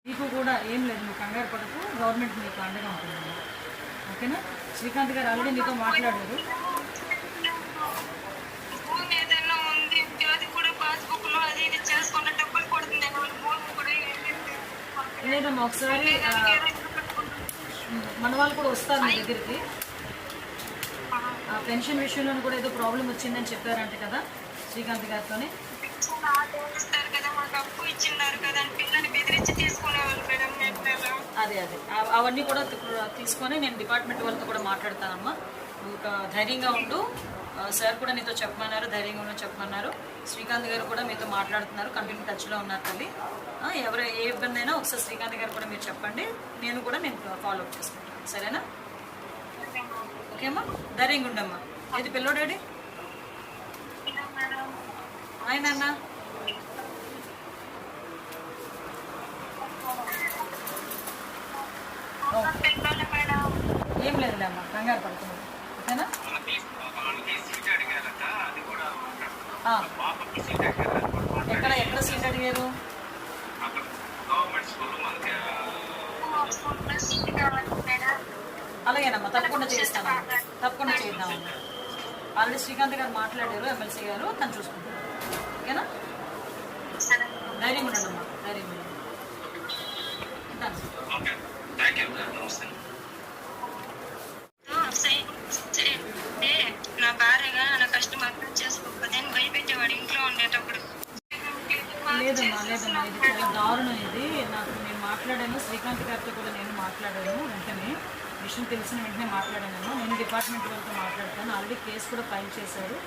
మీకు కూడా ఏం లేదు, నువ్వు కంగారు పడకు, గవర్నమెంట్ మీకు అండగా ఉంటుంది. ఓకేనా? శ్రీకాంత్ గారు ఆల్రెడీ నీతో మాట్లాడారు. లేదమ్మా, ఒకసారి మన వాళ్ళు కూడా వస్తారు మీ దగ్గరికి. పెన్షన్ విషయంలో కూడా ఏదో ప్రాబ్లం వచ్చిందని చెప్పారంట కదా శ్రీకాంత్ గారితోనే. అదే అవన్నీ కూడా తీసుకొని నేను డిపార్ట్మెంట్ వాళ్ళతో కూడా మాట్లాడతానమ్మా. నువ్వు ధైర్యంగా ఉంటూ, సార్ కూడా నీతో చెప్పమన్నారు, ధైర్యంగా ఉండో చెప్పమన్నారు. శ్రీకాంత్ గారు కూడా మీతో మాట్లాడుతున్నారు, కంటిన్యూ టచ్లో ఉన్నారు తల్లి. ఎవరు ఏ ఇబ్బంది అయినా ఒకసారి శ్రీకాంత్ గారు కూడా మీరు చెప్పండి, నేను ఫాలో అప్ చేసుకుంటాను. సరేనా? ఓకే అమ్మా, ధైర్యంగా ఉండమ్మా. ఏది పిల్లోడాడి ఆయన అన్న ఏం లేదులే అమ్మా, కంగారు పడుతున్నాడు. ఓకేనా? ఎక్కడ సీట్ అడిగారు? అలాగేనమ్మా, తప్పకుండా చేద్దామమ్మా. ఆల్రెడీ శ్రీకాంత్ గారు మాట్లాడారు, ఎమ్మెల్సీ గారు, తను చూసుకుంటారు. ఓకేనా? ధైర్యం ఉండమ్మా, ధైర్యం ఉండండి. నా భార్యగా నా కష్టం అర్థం చేసుకోకపోతే అని భయపెట్టేవాడు ఇంట్లో ఉండేటప్పుడు. లేదమ్మా, ఇది చాలా దారుణం. ఇది నేను మాట్లాడాను, శ్రీకాంత్ గారితో కూడా నేను మాట్లాడాను. వెంటనే విషయం తెలిసిన వెంటనే మాట్లాడాను. నేను డిపార్ట్మెంట్ వాళ్ళతో మాట్లాడతాను. ఆల్రెడీ కేసు కూడా ఫైల్ చేశారు.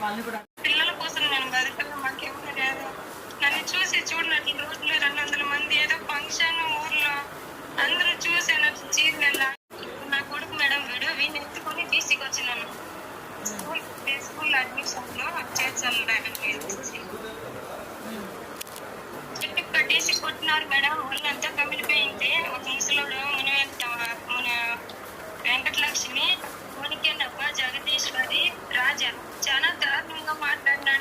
వాళ్ళని కూడా పిల్లల కోసం నేను బతకడం మాకేమీ లేదు. నన్ను చూసి చూడనట్లు రోజులు 200 మంది ఏదో ఫంక్షన్ ఊర్లో అందరూ చూసాను. చీరల నా కొడుకు మేడం వీడిని ఎత్తుకొని తీసుకొచ్చినాను. స్కూల్ అడ్మిషన్ లో చేర్చాను. చెట్టు కట్టేసి కొట్టినారు మేడం. ఒళ్ళంతా కమిలిపోయింది. ఒక ముసలోడు వెంకటలక్ష్మి, మునికెన్నప్ప, జగదీశ్వరి, రాజా చాలా దారుణంగా మాట్లాడినాడు.